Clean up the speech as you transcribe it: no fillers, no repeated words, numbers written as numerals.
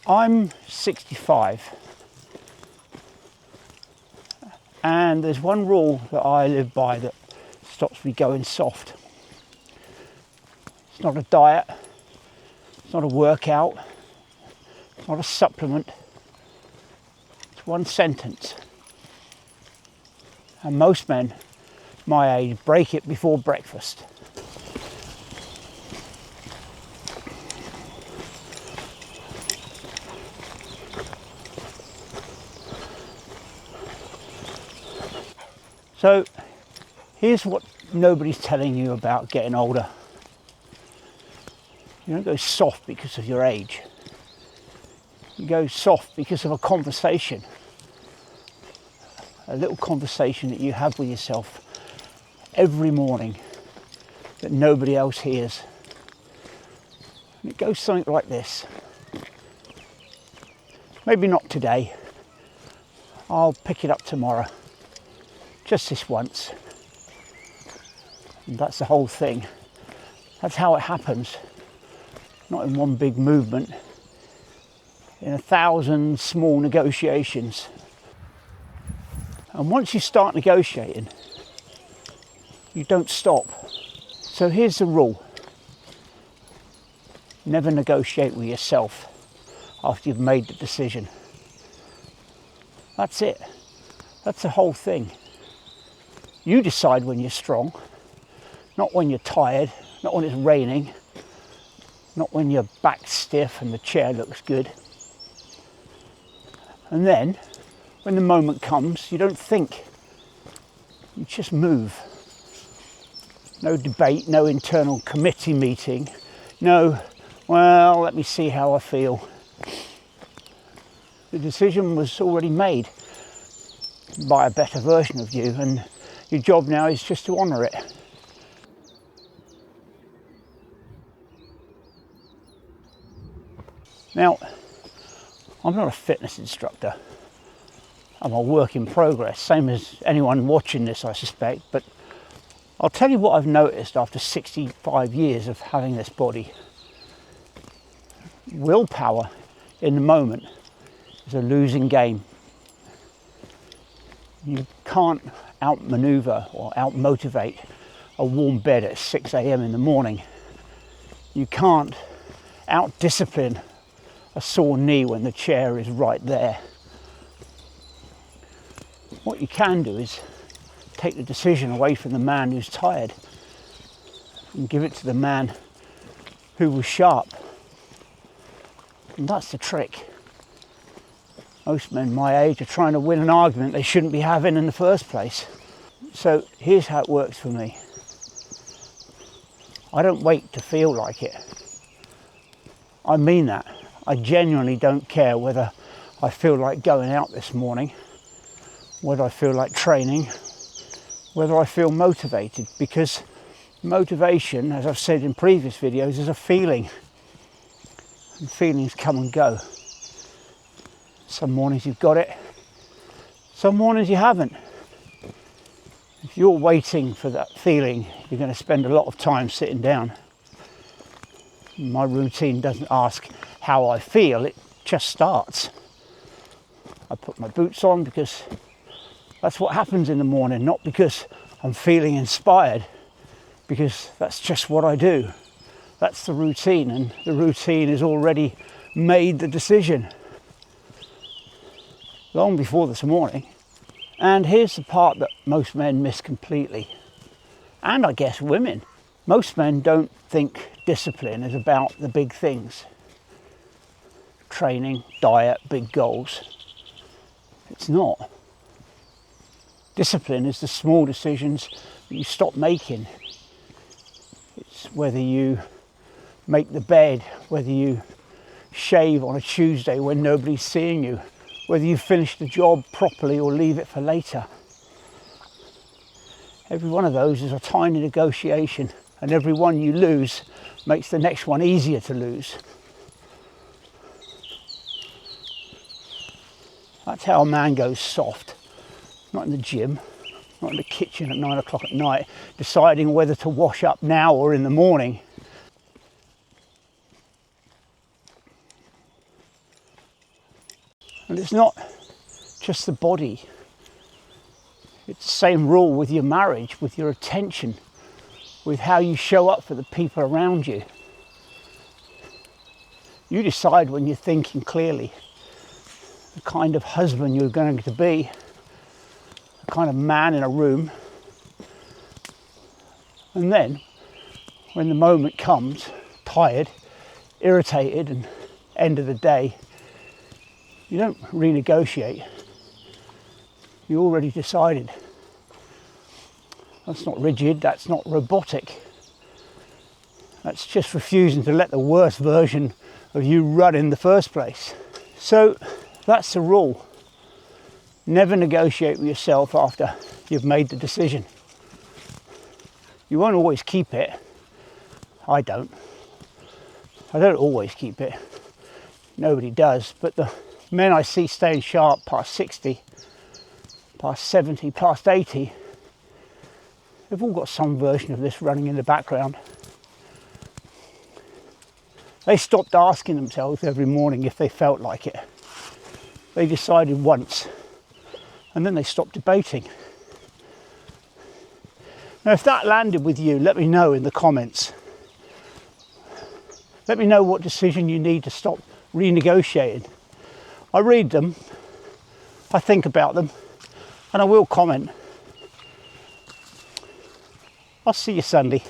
I'm 65 and there's one rule that I live by that stops me going soft. It's not a diet, it's not a workout, it's not a supplement, it's one sentence. And most men my age break it before breakfast. So here's what nobody's telling you about getting older. You don't go soft because of your age. You go soft because of a conversation. A little conversation that you have with yourself every morning that nobody else hears. And it goes something like this. Maybe not today. I'll pick it up tomorrow. Just this once. And that's the whole thing. That's how it happens. Not in one big movement. In 1,000 small negotiations. And once you start negotiating, you don't stop. So here's the rule. Never negotiate with yourself after you've made the decision. That's it. That's the whole thing. You decide when you're strong, not when you're tired, not when it's raining, not when your back's stiff and the chair looks good. And then, when the moment comes, you don't think. You just move. No debate, no internal committee meeting, no, well, let me see how I feel. The decision was already made by a better version of you, and your job now is just to honour it. Now, I'm not a fitness instructor. I'm a work in progress, same as anyone watching this, I suspect, but I'll tell you what I've noticed after 65 years of having this body. Willpower in the moment is a losing game. You can't outmaneuver or outmotivate a warm bed at 6 a.m. in the morning. You can't outdiscipline a sore knee when the chair is right there. What you can do is take the decision away from the man who's tired and give it to the man who was sharp. And that's the trick. Most men my age are trying to win an argument they shouldn't be having in the first place. So here's how it works for me. I don't wait to feel like it. I mean that. I genuinely don't care whether I feel like going out this morning, whether I feel like training, whether I feel motivated, because motivation, as I've said in previous videos, is a feeling. And feelings come and go. Some mornings you've got it, some mornings you haven't. If you're waiting for that feeling, you're going to spend a lot of time sitting down. My routine doesn't ask how I feel, it just starts. I put my boots on because that's what happens in the morning, not because I'm feeling inspired, because that's just what I do. That's the routine, and the routine has already made the decision long before this morning. And here's the part that most men miss completely, and I guess women. Most men don't think discipline is about the big things. Training, diet, big goals. It's not. Discipline is the small decisions that you stop making. It's whether you make the bed, whether you shave on a Tuesday when nobody's seeing you, whether you finish the job properly or leave it for later. Every one of those is a tiny negotiation, and every one you lose makes the next one easier to lose. That's how a man goes soft. Not in the gym, not in the kitchen at 9 o'clock at night, deciding whether to wash up now or in the morning. And it's not just the body. It's the same rule with your marriage, with your attention, with how you show up for the people around you. You decide when you're thinking clearly the kind of husband you're going to be, the kind of man in a room. And then, when the moment comes, tired, irritated, and end of the day, you don't renegotiate. You already decided. That's not rigid, that's not robotic. That's just refusing to let the worst version of you run in the first place. So that's the rule. Never negotiate with yourself after you've made the decision. You won't always keep it. I don't. I don't always keep it. Nobody does. But the men I see staying sharp past 60, past 70, past 80, they've all got some version of this running in the background. They stopped asking themselves every morning if they felt like it. They decided once, and then they stopped debating. Now, if that landed with you, let me know in the comments. Let me know what decision you need to stop renegotiating. I read them, I think about them, and I will comment. I'll see you Sunday.